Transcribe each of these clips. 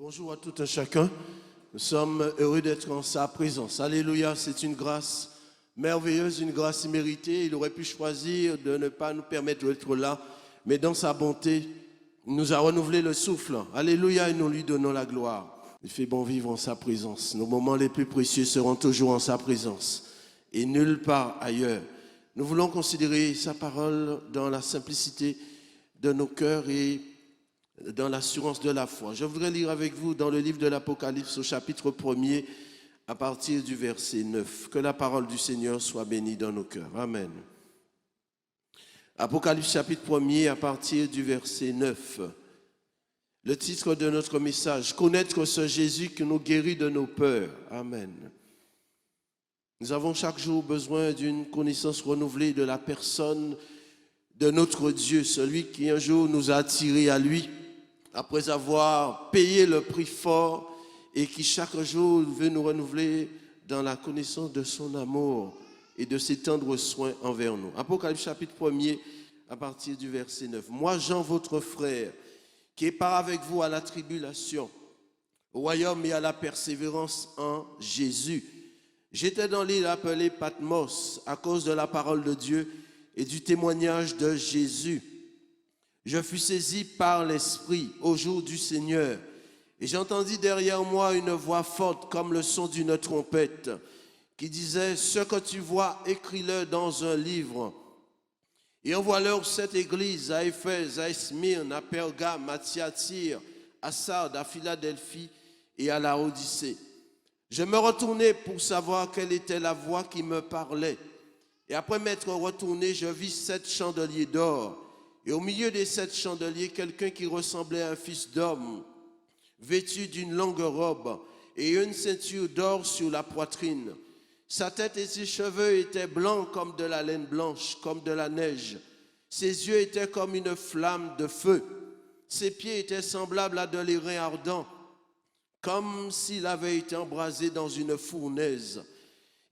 Bonjour à tout un chacun. Nous sommes heureux d'être en sa présence. Alléluia, c'est une grâce merveilleuse, une grâce imméritée. Il aurait pu choisir de ne pas nous permettre d'être là, mais dans sa bonté, il nous a renouvelé le souffle. Alléluia, et nous lui donnons la gloire. Il fait bon vivre en sa présence. Nos moments les plus précieux seront toujours en sa présence et nulle part ailleurs. Nous voulons considérer sa parole dans la simplicité de nos cœurs et dans l'assurance de la foi. Je voudrais lire avec vous dans le livre de l'Apocalypse au chapitre 1er à partir du verset 9. Que la parole du Seigneur soit bénie dans nos cœurs. Amen. Apocalypse chapitre 1er à partir du verset 9. Le titre de notre message, connaître ce Jésus qui nous guérit de nos peurs. Amen. Nous avons chaque jour besoin d'une connaissance renouvelée de la personne de notre Dieu, celui qui un jour nous a attirés à lui, après avoir payé le prix fort et qui chaque jour veut nous renouveler dans la connaissance de son amour et de ses tendres soins envers nous. Apocalypse chapitre 1er à partir du verset 9. Moi, Jean, votre frère, qui est part avec vous à la tribulation, au royaume et à la persévérance en Jésus. J'étais dans l'île appelée Patmos à cause de la parole de Dieu et du témoignage de Jésus. Je fus saisi par l'Esprit au jour du Seigneur et j'entendis derrière moi une voix forte comme le son d'une trompette qui disait « Ce que tu vois, écris-le dans un livre. Et envoie-leur cette église à Éphèse, à Smyrne, à Pergame, à Thyatire, à Sardes, à Philadelphie et à Laodicée. » Je me retournai pour savoir quelle était la voix qui me parlait. Et après m'être retourné, je vis 7 chandeliers d'or. Et au milieu des 7 chandeliers, quelqu'un qui ressemblait à un fils d'homme, vêtu d'une longue robe et une ceinture d'or sur la poitrine. Sa tête et ses cheveux étaient blancs comme de la laine blanche, comme de la neige. Ses yeux étaient comme une flamme de feu. Ses pieds étaient semblables à de l'airain ardent, comme s'il avait été embrasé dans une fournaise.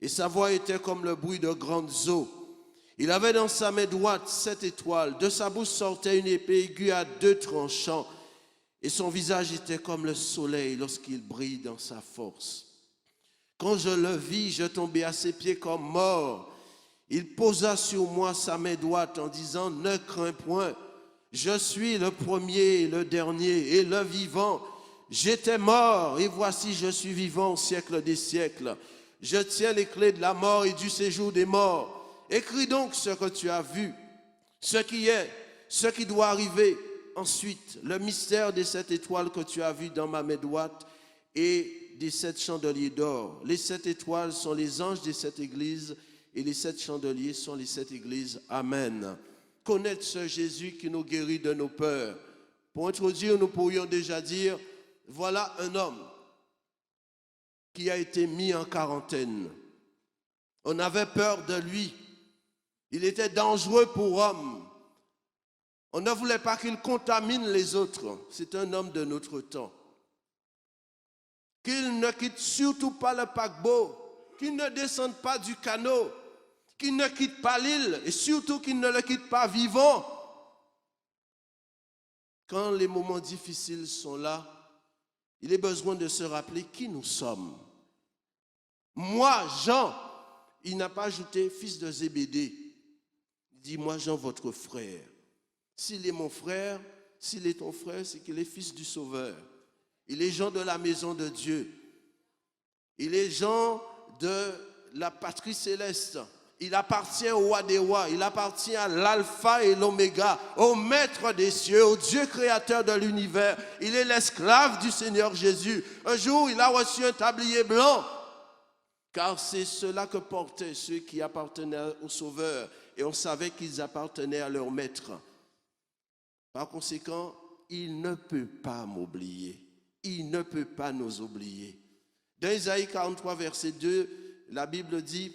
Et sa voix était comme le bruit de grandes eaux. Il avait dans sa main droite 7 étoiles. De sa bouche sortait une épée aiguë à 2 tranchants. Et son visage était comme le soleil lorsqu'il brille dans sa force. Quand je le vis, je tombai à ses pieds comme mort. Il posa sur moi sa main droite en disant « Ne crains point, je suis le premier et le dernier et le vivant. J'étais mort et voici je suis vivant au siècle des siècles. Je tiens les clés de la mort et du séjour des morts. Écris donc ce que tu as vu, ce qui est, ce qui doit arriver. Ensuite, le mystère des 7 étoiles que tu as vues dans ma main droite et des 7 chandeliers d'or. Les 7 étoiles sont les anges des 7 églises et les 7 chandeliers sont les 7 églises. Amen. Connaître ce Jésus qui nous guérit de nos peurs. Pour introduire, nous pourrions déjà dire, voilà un homme qui a été mis en quarantaine. On avait peur de lui. Il était dangereux pour l'homme. On ne voulait pas qu'il contamine les autres. C'est un homme de notre temps. Qu'il ne quitte surtout pas le paquebot, qu'il ne descende pas du canot, qu'il ne quitte pas l'île et surtout qu'il ne le quitte pas vivant. Quand les moments difficiles sont là, il est besoin de se rappeler qui nous sommes. Moi, Jean, il n'a pas ajouté fils de Zébédée. Il dit, moi, Jean, votre frère. S'il est mon frère, s'il est ton frère, c'est qu'il est fils du Sauveur. Il est Jean de la maison de Dieu. Il est Jean de la patrie céleste. Il appartient au roi des rois. Il appartient à l'alpha et l'oméga, au maître des cieux, au Dieu créateur de l'univers. Il est l'esclave du Seigneur Jésus. Un jour, il a reçu un tablier blanc. Car c'est cela que portaient ceux qui appartenaient au Sauveur. Et on savait qu'ils appartenaient à leur maître. Par conséquent, il ne peut pas m'oublier. Il ne peut pas nous oublier. Dans Isaïe 43, verset 2, la Bible dit,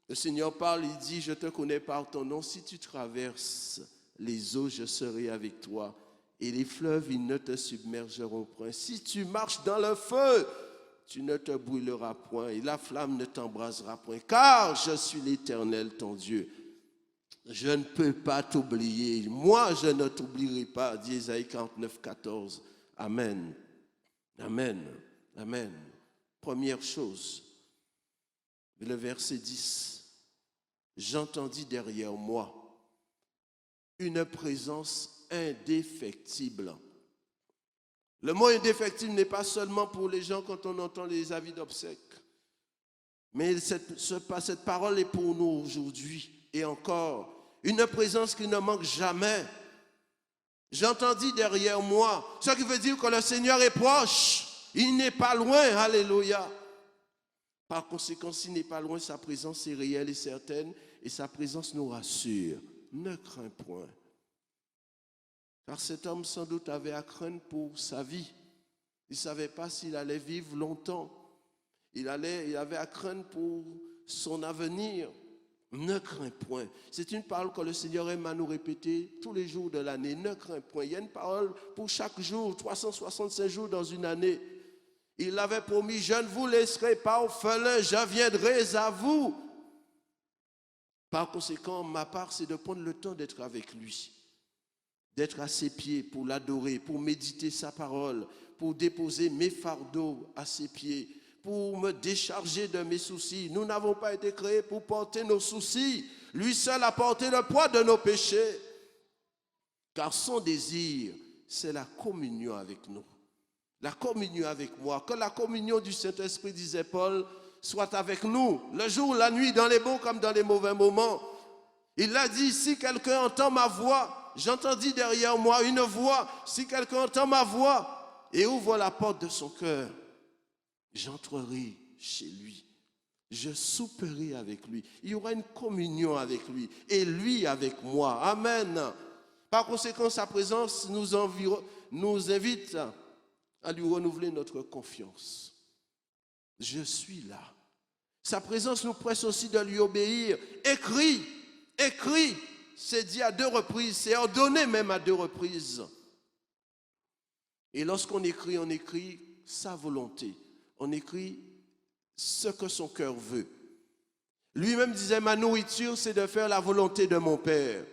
le Seigneur parle, il dit, je te connais par ton nom. Si tu traverses les eaux, je serai avec toi. Et les fleuves, ils ne te submergeront point. Si tu marches dans le feu, tu ne te brûleras point et la flamme ne t'embrasera point. Car je suis l'Éternel, ton Dieu. Je ne peux pas t'oublier. Moi, je ne t'oublierai pas, dit Isaïe 49, 14. Amen. Amen. Amen. Première chose, le verset 10. J'entendis derrière moi une présence indéfectible. Le mot indéfectible n'est pas seulement pour les gens quand on entend les avis d'obsèques. Mais cette parole est pour nous aujourd'hui. Et encore, une présence qui ne manque jamais. J'entendis derrière moi, ce qui veut dire que le Seigneur est proche. Il n'est pas loin, alléluia. Par conséquent, s'il n'est pas loin, sa présence est réelle et certaine. Et sa présence nous rassure. Ne crains point. Car cet homme sans doute avait à craindre pour sa vie. Il ne savait pas s'il allait vivre longtemps. Il avait à craindre pour son avenir. Ne crains point. C'est une parole que le Seigneur aime à nous répéter tous les jours de l'année. Ne crains point. Il y a une parole pour chaque jour, 365 jours dans une année. Il avait promis, je ne vous laisserai pas orphelin, je viendrai à vous. Par conséquent, ma part, c'est de prendre le temps d'être avec lui, d'être à ses pieds pour l'adorer, pour méditer sa parole, pour déposer mes fardeaux à ses pieds, pour me décharger de mes soucis. Nous n'avons pas été créés pour porter nos soucis. Lui seul a porté le poids de nos péchés. Car son désir, c'est la communion avec nous. La communion avec moi. Que la communion du Saint-Esprit, disait Paul, soit avec nous, le jour, la nuit, dans les bons comme dans les mauvais moments. Il a dit, si quelqu'un entend ma voix, j'entendis derrière moi une voix, si quelqu'un entend ma voix et ouvre la porte de son cœur, j'entrerai chez lui, je souperai avec lui, il y aura une communion avec lui et lui avec moi. Amen. Par conséquent, sa présence nous invite à lui renouveler notre confiance. Je suis là. Sa présence nous presse aussi de lui obéir. Écris, c'est dit à 2 reprises, c'est ordonné même à 2 reprises. Et lorsqu'on écrit, on écrit sa volonté. On écrit ce que son cœur veut. Lui-même disait, ma nourriture, c'est de faire la volonté de mon Père.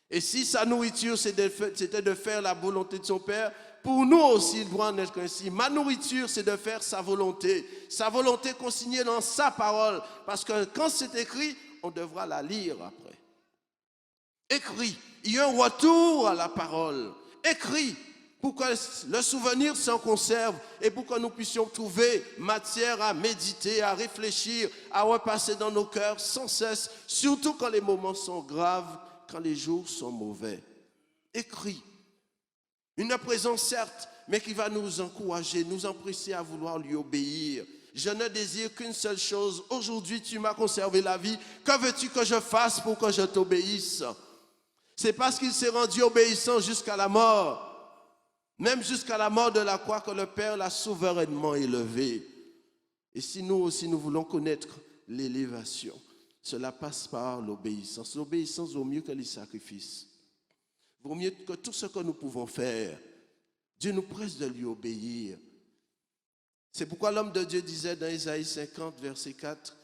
Et si sa nourriture, c'était de faire la volonté de son Père, pour nous aussi, il doit en être ainsi. Ma nourriture, c'est de faire sa volonté consignée dans sa parole. Parce que quand c'est écrit, on devra la lire après. Écrit, il y a un retour à la parole. Écrit, pour que le souvenir s'en conserve et pour que nous puissions trouver matière à méditer, à réfléchir, à repasser dans nos cœurs sans cesse, surtout quand les moments sont graves, quand les jours sont mauvais. Écrit. Une présence certes, mais qui va nous encourager, nous empresser à vouloir lui obéir. Je ne désire qu'une seule chose. Aujourd'hui, tu m'as conservé la vie. Que veux-tu que je fasse pour que je t'obéisse? C'est parce qu'il s'est rendu obéissant jusqu'à la mort, même jusqu'à la mort de la croix, que le Père l'a souverainement élevé. Et si nous aussi nous voulons connaître l'élévation, cela passe par l'obéissance. L'obéissance vaut mieux que les sacrifices. Vaut mieux que tout ce que nous pouvons faire. Dieu nous presse de lui obéir. C'est pourquoi l'homme de Dieu disait dans Isaïe 50, verset 4,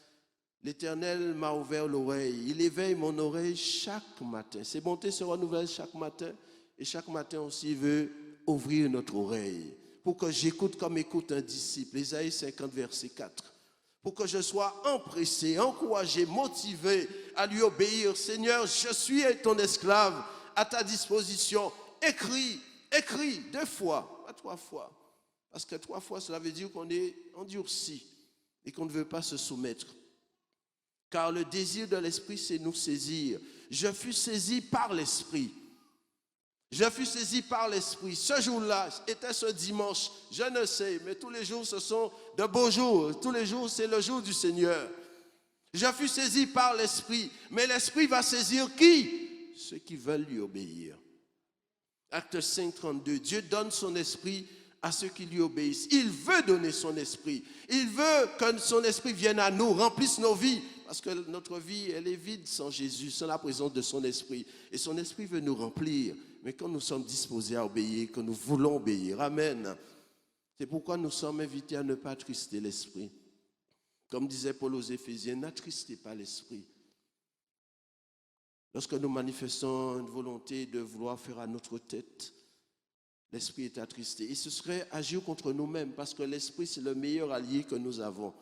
l'Éternel m'a ouvert l'oreille. Il éveille mon oreille chaque matin. Ses bontés se renouvellent chaque matin. Et chaque matin aussi, il veut ouvrir notre oreille. Pour que j'écoute comme écoute un disciple. Isaïe 50, verset 4. Pour que je sois empressé, encouragé, motivé à lui obéir. Seigneur, je suis ton esclave. À ta disposition, écris 2 fois, pas 3 fois. Parce que 3 fois, cela veut dire qu'on est endurci et qu'on ne veut pas se soumettre. Car le désir de l'esprit, c'est nous saisir. Je fus saisi par l'esprit. Je fus saisi par l'esprit. Ce jour-là, était ce dimanche, je ne sais, mais tous les jours, ce sont de beaux jours. Tous les jours, c'est le jour du Seigneur. Je fus saisi par l'esprit. Mais l'esprit va saisir qui? Ceux qui veulent lui obéir. Acte 5, 32. Dieu donne son esprit à ceux qui lui obéissent. Il veut donner son esprit. Il veut que son esprit vienne à nous, remplisse nos vies. Parce que notre vie, elle est vide sans Jésus, sans la présence de son esprit. Et son esprit veut nous remplir. Mais quand nous sommes disposés à obéir, que nous voulons obéir. Amen. C'est pourquoi nous sommes invités à ne pas attrister l'esprit. Comme disait Paul aux Éphésiens, n'attristez pas l'esprit. Lorsque nous manifestons une volonté de vouloir faire à notre tête, l'esprit est attristé. Et ce serait agir contre nous-mêmes parce que l'esprit, c'est le meilleur allié que nous avons.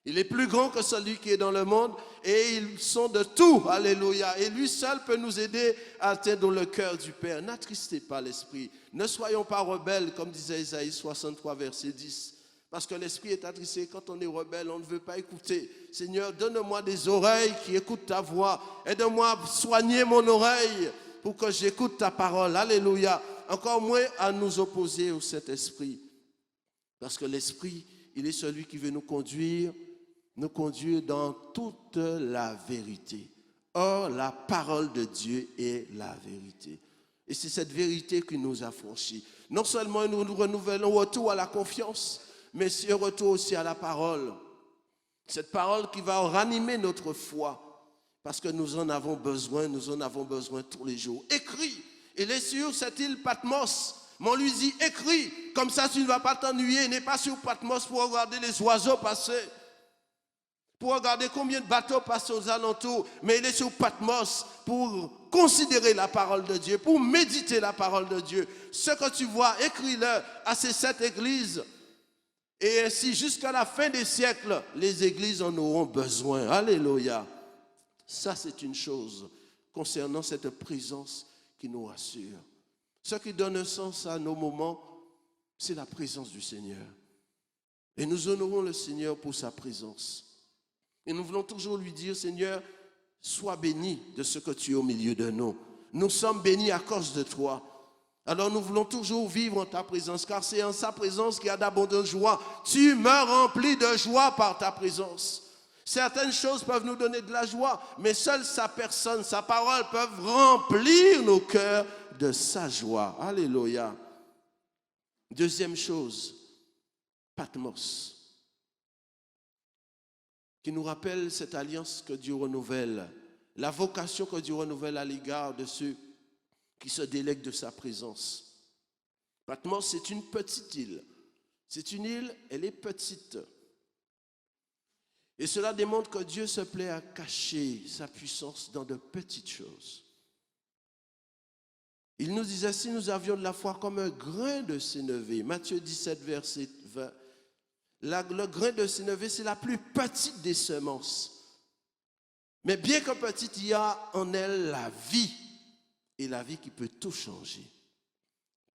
Il est plus grand que celui qui est dans le monde et ils sont de tout. Alléluia. Et lui seul peut nous aider à atteindre le cœur du Père. N'attristez pas l'esprit. Ne soyons pas rebelles, comme disait Isaïe 63, verset 10. Parce que l'esprit est attristé. Quand on est rebelle, on ne veut pas écouter. Seigneur, donne-moi des oreilles qui écoutent ta voix. Aide-moi à soigner mon oreille pour que j'écoute ta parole. Alléluia. Encore moins à nous opposer au Saint-Esprit. Parce que l'esprit, il est celui qui veut nous conduire dans toute la vérité. Or, la parole de Dieu est la vérité. Et c'est cette vérité qui nous affranchit. Non seulement nous renouvelons retour à la confiance, mais c'est un retour aussi à la parole. Cette parole qui va ranimer notre foi, parce que nous en avons besoin tous les jours. Écris, il est sur cette île Patmos. Mais on lui dit, écris, comme ça tu ne vas pas t'ennuyer. N'est pas sur Patmos pour regarder les oiseaux passer, pour regarder combien de bateaux passent aux alentours, mais il est sur Patmos pour considérer la parole de Dieu, pour méditer la parole de Dieu. Ce que tu vois, écris-le à ces 7 églises. Et ainsi, jusqu'à la fin des siècles, les églises en auront besoin. Alléluia. Ça, c'est une chose concernant cette présence qui nous rassure. Ce qui donne un sens à nos moments, c'est la présence du Seigneur. Et nous honorons le Seigneur pour sa présence. Et nous voulons toujours lui dire, Seigneur, sois béni de ce que tu es au milieu de nous. Nous sommes bénis à cause de toi. Alors nous voulons toujours vivre en ta présence, car c'est en sa présence qu'il y a d'abondantes joie. Tu me remplis de joie par ta présence. Certaines choses peuvent nous donner de la joie, mais seule sa personne, sa parole peuvent remplir nos cœurs de sa joie. Alléluia. Deuxième chose, Patmos, qui nous rappelle cette alliance que Dieu renouvelle, la vocation que Dieu renouvelle à l'égard de ceux qui se délèguent de sa présence. Patmos, c'est une petite île. C'est une île, elle est petite. Et cela démontre que Dieu se plaît à cacher sa puissance dans de petites choses. Il nous disait, si nous avions de la foi comme un grain de sénévé, Matthieu 17, verset 20, le grain de sénévé, c'est la plus petite des semences. Mais bien que petite, il y a en elle la vie. Et la vie qui peut tout changer.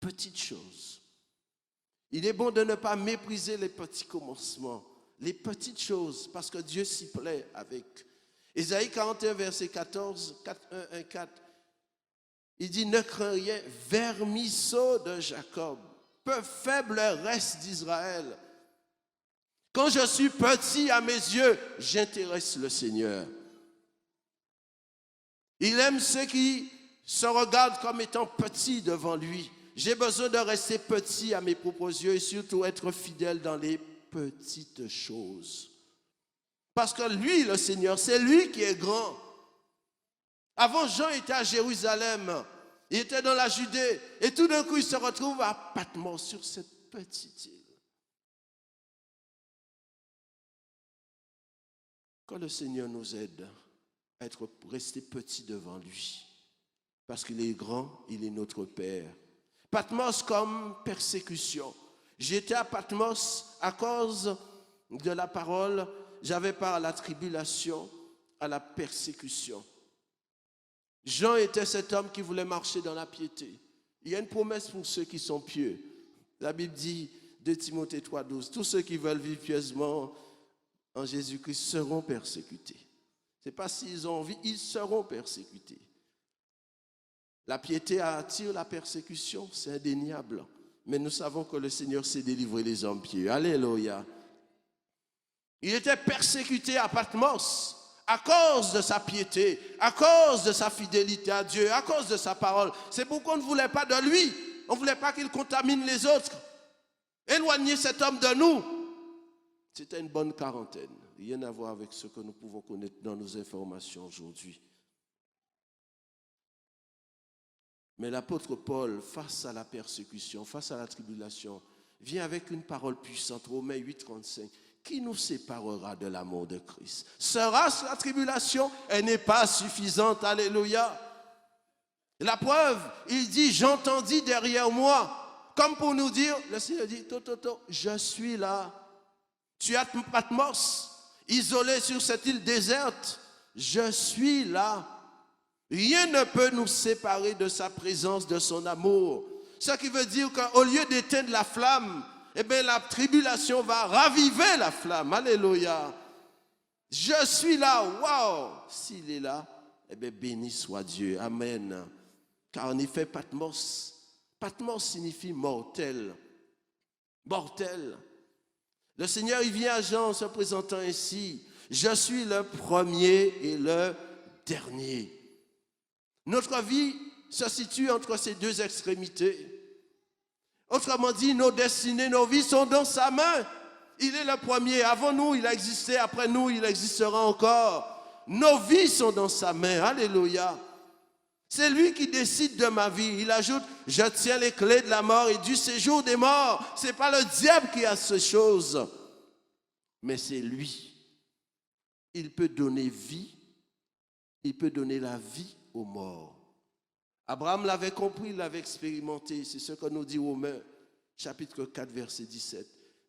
Petite chose. Il est bon de ne pas mépriser les petits commencements, les petites choses, parce que Dieu s'y plaît avec. Ésaïe 41, verset 14, 4. Il dit, ne crains rien, vermisseau de Jacob, peu faible reste d'Israël. Quand je suis petit à mes yeux, j'intéresse le Seigneur. Il aime ceux qui se regardent comme étant petits devant lui. J'ai besoin de rester petit à mes propres yeux et surtout être fidèle dans les petites choses. Parce que lui, le Seigneur, c'est lui qui est grand. Avant, Jean était à Jérusalem, il était dans la Judée et tout d'un coup, il se retrouve à Patmos sur cette petite île. Que le Seigneur nous aide à rester petits devant lui. Parce qu'il est grand, il est notre Père. Patmos comme persécution. J'étais à Patmos à cause de la parole. J'avais part à la tribulation, à la persécution. Jean était cet homme qui voulait marcher dans la piété. Il y a une promesse pour ceux qui sont pieux. La Bible dit, 2 Timothée 3,12, tous ceux qui veulent vivre pieusement en Jésus-Christ seront persécutés. Ce n'est pas s'ils ont envie, ils seront persécutés. La piété attire la persécution, c'est indéniable. Mais nous savons que le Seigneur sait délivrer les hommes pieux. Alléluia. Il était persécuté à Patmos à cause de sa piété, à cause de sa fidélité à Dieu, à cause de sa parole. C'est pourquoi on ne voulait pas de lui. On ne voulait pas qu'il contamine les autres. Éloigner cet homme de nous. C'était une bonne quarantaine. Rien à voir avec ce que nous pouvons connaître dans nos informations aujourd'hui. Mais l'apôtre Paul, face à la persécution, face à la tribulation, vient avec une parole puissante, Romains 8, 35. Qui nous séparera de l'amour de Christ? Sera-ce la tribulation? Elle n'est pas suffisante, alléluia. La preuve, il dit, j'entendis derrière moi, comme pour nous dire, le Seigneur dit, je suis là. Tu es à Patmos, isolé sur cette île déserte, je suis là. Rien ne peut nous séparer de sa présence, de son amour. Ce qui veut dire qu'au lieu d'éteindre la flamme, eh bien, la tribulation va raviver la flamme. Alléluia. Je suis là. Waouh. S'il est là, eh bien, béni soit Dieu. Amen. Car en effet, Patmos signifie mortel. Mortel. Le Seigneur, il vient à Jean en se présentant ainsi. Je suis le premier et le dernier. Notre vie se situe entre ces deux extrémités. Autrement dit, nos destinées, nos vies sont dans sa main. Il est le premier. Avant nous, il a existé. Après nous, il existera encore. Nos vies sont dans sa main. Alléluia. C'est lui qui décide de ma vie. Il ajoute, je tiens les clés de la mort et du séjour des morts. Ce n'est pas le diable qui a ces choses, mais c'est lui. Il peut donner vie. Il peut donner la vie aux morts. Abraham l'avait compris, il l'avait expérimenté. C'est ce que nous dit Romains, chapitre 4, verset 17.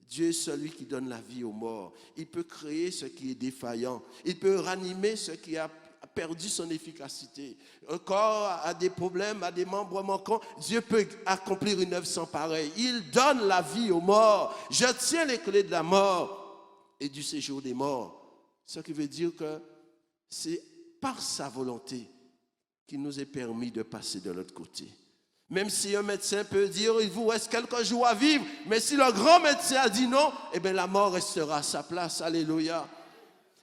Dieu est celui qui donne la vie aux morts. Il peut créer ce qui est défaillant. Il peut ranimer ce qui a perdu son efficacité. Un corps a des problèmes, a des membres manquants. Dieu peut accomplir une œuvre sans pareil. Il donne la vie aux morts. Je tiens les clés de la mort et du séjour des morts. Ce qui veut dire que c'est par sa volonté qu'il nous est permis de passer de l'autre côté. Même si un médecin peut dire, il vous reste quelques jours à vivre, mais si le grand médecin a dit non, eh bien la mort restera à sa place. Alléluia.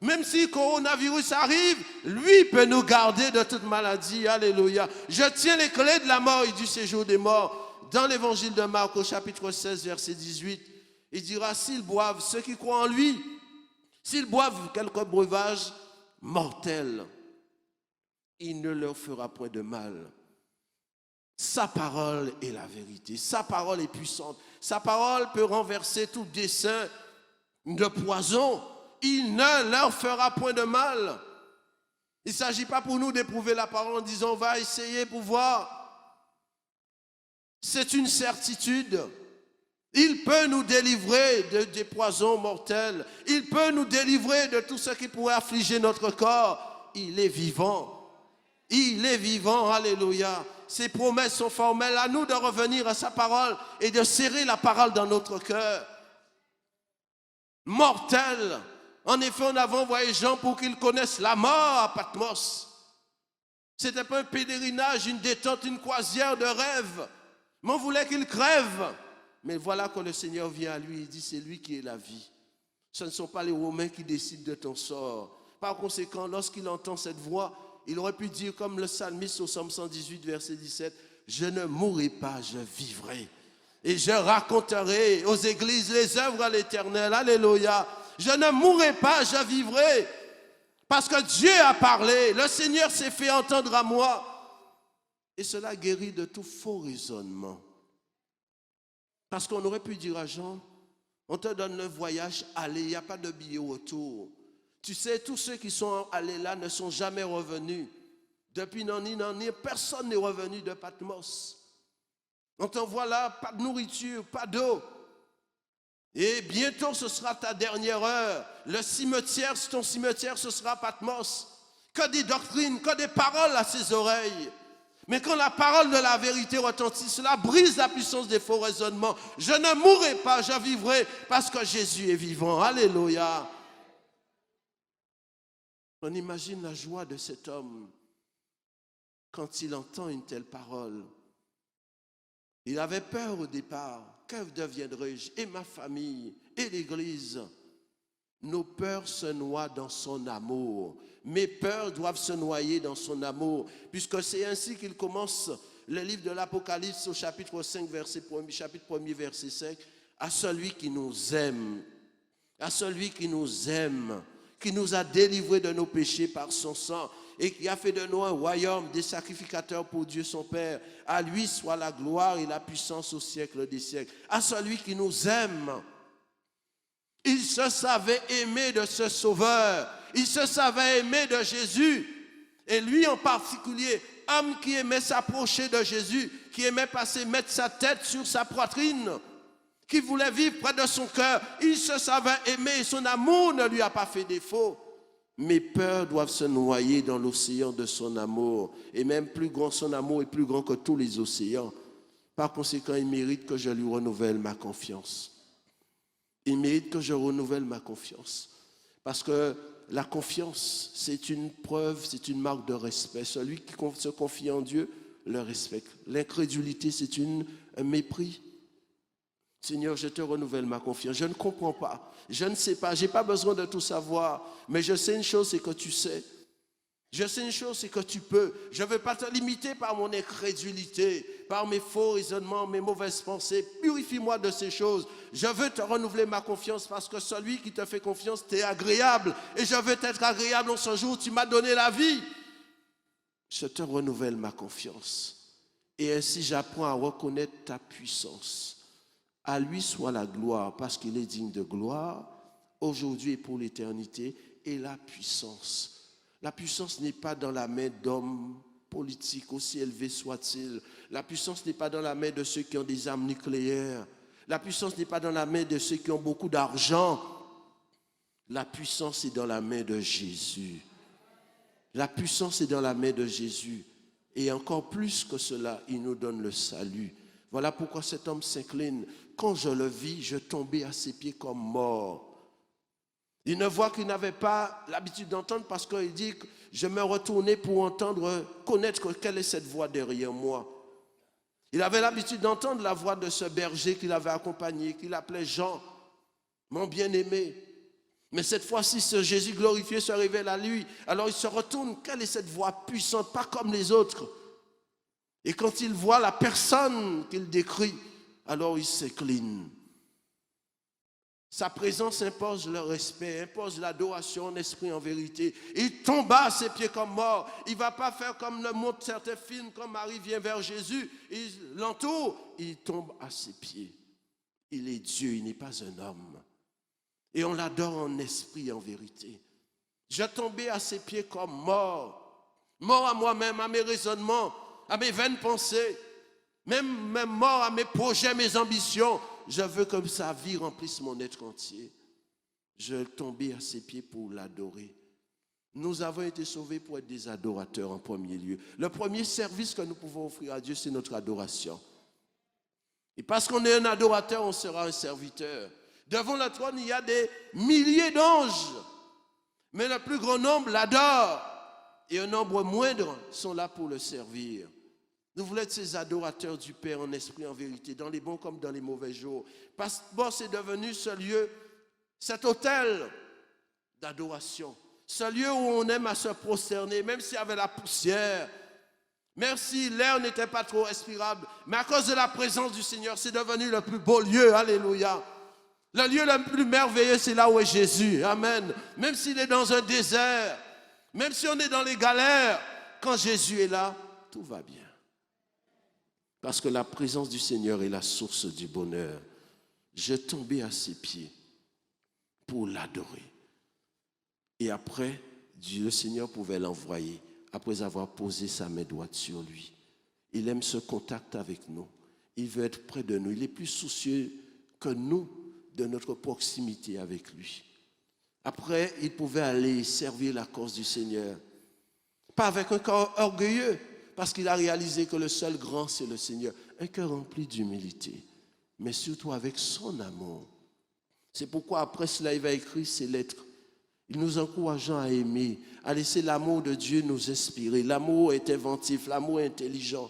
Même si le coronavirus arrive, lui peut nous garder de toute maladie. Alléluia. Je tiens les clés de la mort et du séjour des morts. Dans l'évangile de Marc, au chapitre 16, verset 18, il dira, s'ils boivent, ceux qui croient en lui, s'ils boivent quelques breuvages mortels, il ne leur fera point de mal. Sa parole est la vérité. Sa parole est puissante. Sa parole peut renverser tout dessein de poison. Il ne leur fera point de mal. Il ne s'agit pas pour nous d'éprouver la parole en disant on va essayer pour voir. C'est une certitude. Il peut nous délivrer des poisons mortels. Il peut nous délivrer de tout ce qui pourrait affliger notre corps. Il est vivant. Il est vivant, alléluia. Ses promesses sont formelles. À nous de revenir à sa parole et de serrer la parole dans notre cœur. Mortel. En effet, on avait envoyé Jean pour qu'il connaisse la mort à Patmos. Ce n'était pas un pèlerinage, une détente, une croisière de rêve. Mais on voulait qu'il crève. Mais voilà que le Seigneur vient à lui et dit, c'est lui qui est la vie. Ce ne sont pas les Romains qui décident de ton sort. Par conséquent, lorsqu'il entend cette voix, il aurait pu dire comme le psalmiste au psaume 118, verset 17, « Je ne mourrai pas, je vivrai. Et je raconterai aux églises les œuvres à l'Éternel. » Alléluia. Je ne mourrai pas, je vivrai. Parce que Dieu a parlé. Le Seigneur s'est fait entendre à moi. Et cela guérit de tout faux raisonnement. Parce qu'on aurait pu dire à Jean, on te donne le voyage, allez, il n'y a pas de billet au retour. Tu sais, tous ceux qui sont allés là ne sont jamais revenus. Depuis Nani, personne n'est revenu de Patmos. On t'envoie là, pas de nourriture, pas d'eau. Et bientôt, ce sera ta dernière heure. Le cimetière, ton cimetière, ce sera Patmos. Que des doctrines, que des paroles à ses oreilles. Mais quand la parole de la vérité retentit, cela brise la puissance des faux raisonnements. Je ne mourrai pas, je vivrai parce que Jésus est vivant. Alléluia. On imagine la joie de cet homme quand il entend une telle parole. Il avait peur au départ. Que deviendrai-je? Et ma famille, et l'Église? Nos peurs se noient dans son amour. Mes peurs doivent se noyer dans son amour, puisque c'est ainsi qu'il commence le livre de l'Apocalypse au chapitre 5, chapitre 1er, verset 5. À celui qui nous aime, à celui qui nous aime, qui nous a délivrés de nos péchés par son sang et qui a fait de nous un royaume des sacrificateurs pour Dieu son Père. À lui soit la gloire et la puissance au siècle des siècles. À celui qui nous aime. Il se savait aimer de ce Sauveur. Il se savait aimer de Jésus. Et lui en particulier, homme qui aimait s'approcher de Jésus, qui aimait mettre sa tête sur sa poitrine, qui voulait vivre près de son cœur. Il se savait aimer, son amour ne lui a pas fait défaut. Mes peurs doivent se noyer dans l'océan de son amour. Et même plus grand, son amour est plus grand que tous les océans. Par conséquent, il mérite que je lui renouvelle ma confiance. Il mérite que je renouvelle ma confiance. Parce que la confiance, c'est une preuve, c'est une marque de respect. Celui qui se confie en Dieu le respecte. L'incrédulité, c'est un mépris. Seigneur, je te renouvelle ma confiance. Je ne comprends pas, je ne sais pas, je n'ai pas besoin de tout savoir, mais je sais une chose, c'est que tu sais. Je sais une chose, c'est que tu peux. Je ne veux pas te limiter par mon incrédulité, par mes faux raisonnements, mes mauvaises pensées. Purifie-moi de ces choses. Je veux te renouveler ma confiance parce que celui qui te fait confiance, t'es agréable. Et je veux t'être agréable en ce jour où tu m'as donné la vie. Je te renouvelle ma confiance. Et ainsi, j'apprends à reconnaître ta puissance. À lui soit la gloire, parce qu'il est digne de gloire, aujourd'hui et pour l'éternité, et la puissance. La puissance n'est pas dans la main d'hommes politiques, aussi élevés soient-ils. La puissance n'est pas dans la main de ceux qui ont des armes nucléaires. La puissance n'est pas dans la main de ceux qui ont beaucoup d'argent. La puissance est dans la main de Jésus. La puissance est dans la main de Jésus. Et encore plus que cela, il nous donne le salut. Voilà pourquoi cet homme s'incline. Quand je le vis, je tombais à ses pieds comme mort. Il ne voit qu'il n'avait pas l'habitude d'entendre parce qu'il dit que je me retournais pour entendre, connaître quelle est cette voix derrière moi. Il avait l'habitude d'entendre la voix de ce berger qu'il avait accompagné, qu'il appelait Jean, mon bien-aimé. Mais cette fois-ci, ce Jésus glorifié se révèle à lui. Alors il se retourne, quelle est cette voix puissante, pas comme les autres. Et quand il voit la personne qu'il décrit, alors il s'incline. Sa présence impose le respect, impose l'adoration en esprit, en vérité. Il tomba à ses pieds comme mort. Il ne va pas faire comme le montrent certains films, quand Marie vient vers Jésus, il l'entoure, il tombe à ses pieds. Il est Dieu, il n'est pas un homme. Et on l'adore en esprit, en vérité. Je tombais à ses pieds comme mort. Mort à moi-même, à mes raisonnements, à mes vaines pensées. Même mort à mes projets, mes ambitions. Je veux que sa vie remplisse mon être entier. Je tombais à ses pieds pour l'adorer. Nous avons été sauvés pour être des adorateurs en premier lieu. Le premier service que nous pouvons offrir à Dieu, c'est notre adoration. Et parce qu'on est un adorateur, on sera un serviteur. Devant le trône, il y a des milliers d'anges. Mais le plus grand nombre l'adore. Et un nombre moindre sont là pour le servir. Nous voulons être ces adorateurs du Père en esprit, en vérité, dans les bons comme dans les mauvais jours. Parce que bon, c'est devenu ce lieu, cet hôtel d'adoration. Ce lieu où on aime à se prosterner, même s'il y avait la poussière, même si l'air n'était pas trop respirable. Mais à cause de la présence du Seigneur, c'est devenu le plus beau lieu. Alléluia. Le lieu le plus merveilleux, c'est là où est Jésus. Amen. Même s'il est dans un désert, même si on est dans les galères, quand Jésus est là, tout va bien. Parce que la présence du Seigneur est la source du bonheur. Je tombais à ses pieds pour l'adorer. Et après, le Seigneur pouvait l'envoyer après avoir posé sa main droite sur lui. Il aime ce contact avec nous. Il veut être près de nous. Il est plus soucieux que nous de notre proximité avec lui. Après, il pouvait aller servir la cause du Seigneur. Pas avec un cœur orgueilleux, parce qu'il a réalisé que le seul grand, c'est le Seigneur. Un cœur rempli d'humilité, mais surtout avec son amour. C'est pourquoi après cela, il va écrire ces lettres. Il nous encourageant à aimer, à laisser l'amour de Dieu nous inspirer. L'amour est inventif, l'amour est intelligent.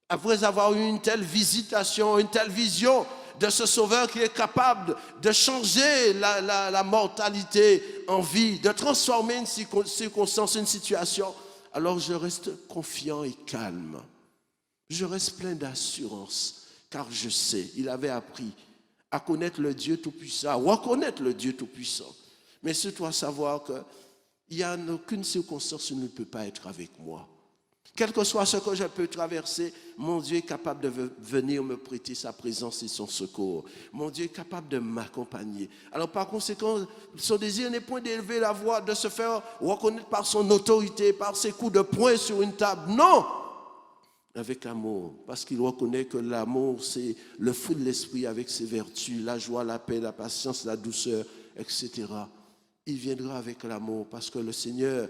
Après avoir eu une telle visitation, une telle vision de ce Sauveur qui est capable de changer la mortalité en vie, de transformer une circonstance, une situation, alors je reste confiant et calme. Je reste plein d'assurance, car je sais, il avait appris à connaître le Dieu Tout-Puissant, à reconnaître le Dieu Tout-Puissant. Mais surtout à savoir qu'il n'y a aucune circonstance où il ne peut pas être avec moi. Quel que soit ce que je peux traverser, mon Dieu est capable de venir me prêter sa présence et son secours. Mon Dieu est capable de m'accompagner. Alors par conséquent, son désir n'est point d'élever la voix, de se faire reconnaître par son autorité, par ses coups de poing sur une table. Non! Avec amour, parce qu'il reconnaît que l'amour, c'est le fruit de l'esprit avec ses vertus, la joie, la paix, la patience, la douceur, etc. Il viendra avec l'amour, parce que le Seigneur,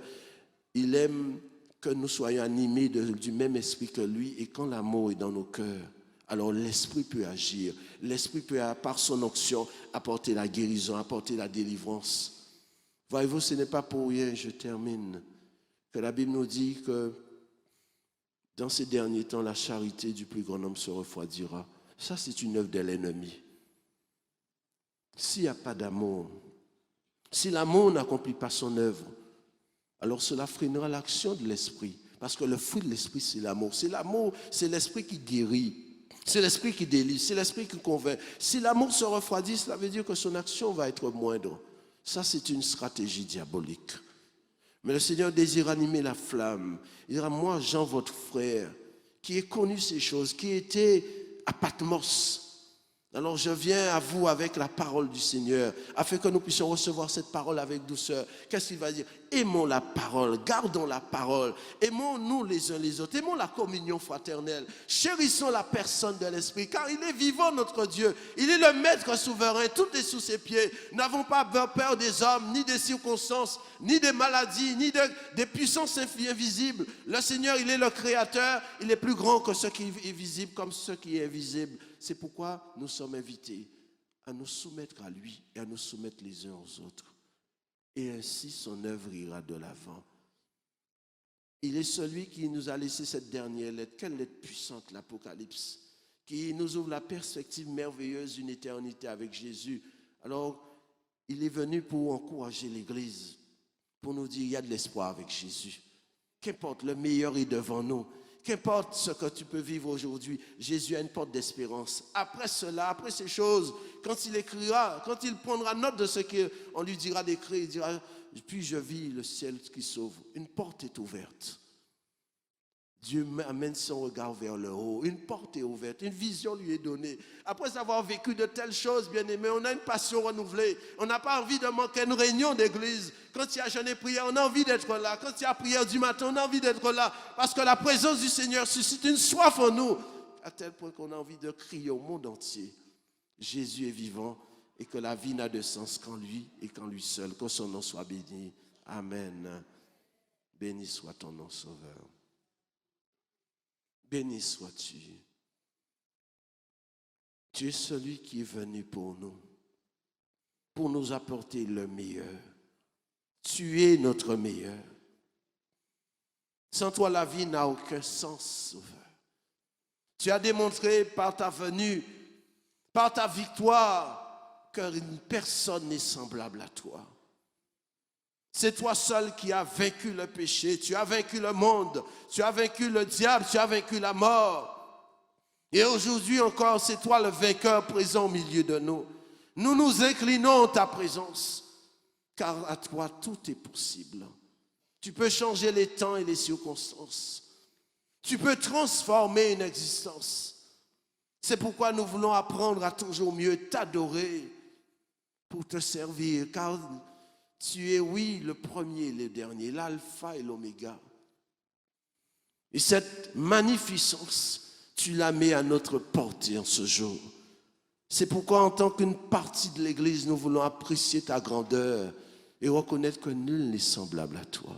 il aime que nous soyons animés du même esprit que lui, et quand l'amour est dans nos cœurs, alors l'esprit peut agir, l'esprit peut, par son onction, apporter la guérison, apporter la délivrance. Voyez-vous, ce n'est pas pour rien, je termine, que la Bible nous dit que dans ces derniers temps, la charité du plus grand homme se refroidira. Ça, c'est une œuvre de l'ennemi. S'il n'y a pas d'amour, si l'amour n'accomplit pas son œuvre, alors cela freinera l'action de l'esprit. Parce que le fruit de l'esprit, c'est l'amour. C'est l'amour, c'est l'esprit qui guérit. C'est l'esprit qui délivre, c'est l'esprit qui convainc. Si l'amour se refroidit, cela veut dire que son action va être moindre. Ça, c'est une stratégie diabolique. Mais le Seigneur désire animer la flamme. Il dira, moi, Jean, votre frère, qui ai connu ces choses, qui était à Patmos. Alors je viens à vous avec la parole du Seigneur, afin que nous puissions recevoir cette parole avec douceur. Qu'est-ce qu'il va dire? Aimons la parole, gardons la parole, aimons-nous les uns les autres, aimons la communion fraternelle, chérissons la personne de l'Esprit, car il est vivant notre Dieu, il est le maître souverain, tout est sous ses pieds. Nous n'avons pas peur des hommes, ni des circonstances, ni des maladies, ni des puissances invisibles. Le Seigneur, il est le Créateur, il est plus grand que ce qui est visible comme ce qui est invisible. C'est pourquoi nous sommes invités à nous soumettre à lui et à nous soumettre les uns aux autres. Et ainsi, son œuvre ira de l'avant. Il est celui qui nous a laissé cette dernière lettre. Quelle lettre puissante, l'Apocalypse, qui nous ouvre la perspective merveilleuse d'une éternité avec Jésus. Alors, il est venu pour encourager l'Église, pour nous dire, il y a de l'espoir avec Jésus. Qu'importe, le meilleur est devant nous. Qu'importe ce que tu peux vivre aujourd'hui, Jésus a une porte d'espérance. Après cela, après ces choses, quand il écrira, quand il prendra note de ce qu'on lui dira d'écrire, il dira, puis je vis le ciel qui s'ouvre. Une porte est ouverte. Dieu amène son regard vers le haut. Une porte est ouverte, une vision lui est donnée. Après avoir vécu de telles choses, bien aimés, on a une passion renouvelée. On n'a pas envie de manquer une réunion d'église. Quand il y a jeûne et prière, on a envie d'être là. Quand il y a prière du matin, on a envie d'être là. Parce que la présence du Seigneur suscite une soif en nous, à tel point qu'on a envie de crier au monde entier. Jésus est vivant et que la vie n'a de sens qu'en lui et qu'en lui seul. Que son nom soit béni. Amen. Béni soit ton nom, Sauveur. Béni sois-tu. Tu es celui qui est venu pour nous apporter le meilleur. Tu es notre meilleur. Sans toi, la vie n'a aucun sens, Sauveur. Tu as démontré par ta venue, par ta victoire, que personne n'est semblable à toi. C'est toi seul qui as vaincu le péché, tu as vaincu le monde, tu as vaincu le diable, tu as vaincu la mort. Et aujourd'hui encore, c'est toi le vainqueur présent au milieu de nous. Nous nous inclinons en ta présence, car à toi tout est possible. Tu peux changer les temps et les circonstances. Tu peux transformer une existence. C'est pourquoi nous voulons apprendre à toujours mieux t'adorer pour te servir, car tu es, oui, le premier et le dernier, l'alpha et l'oméga. Et cette magnificence, tu la mets à notre portée en ce jour. C'est pourquoi, en tant qu'une partie de l'Église, nous voulons apprécier ta grandeur et reconnaître que nul n'est semblable à toi.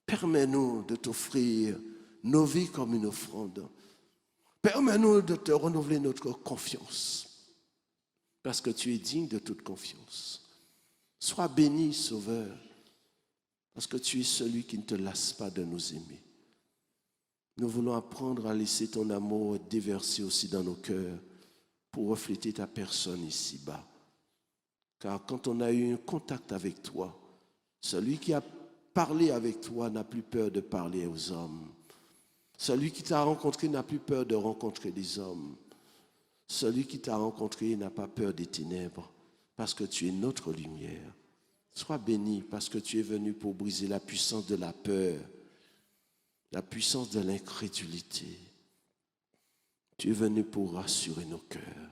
Permets-nous de t'offrir nos vies comme une offrande. Permets-nous de te renouveler notre confiance, parce que tu es digne de toute confiance. Sois béni, Sauveur, parce que tu es celui qui ne te lasse pas de nous aimer. Nous voulons apprendre à laisser ton amour déverser aussi dans nos cœurs pour refléter ta personne ici-bas. Car quand on a eu un contact avec toi, celui qui a parlé avec toi n'a plus peur de parler aux hommes. Celui qui t'a rencontré n'a plus peur de rencontrer des hommes. Celui qui t'a rencontré n'a pas peur des ténèbres, parce que tu es notre lumière. Sois béni parce que tu es venu pour briser la puissance de la peur. la puissance de l'incrédulité. Tu es venu pour rassurer nos cœurs.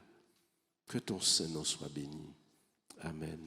Que ton Saint-Nom soit béni. Amen.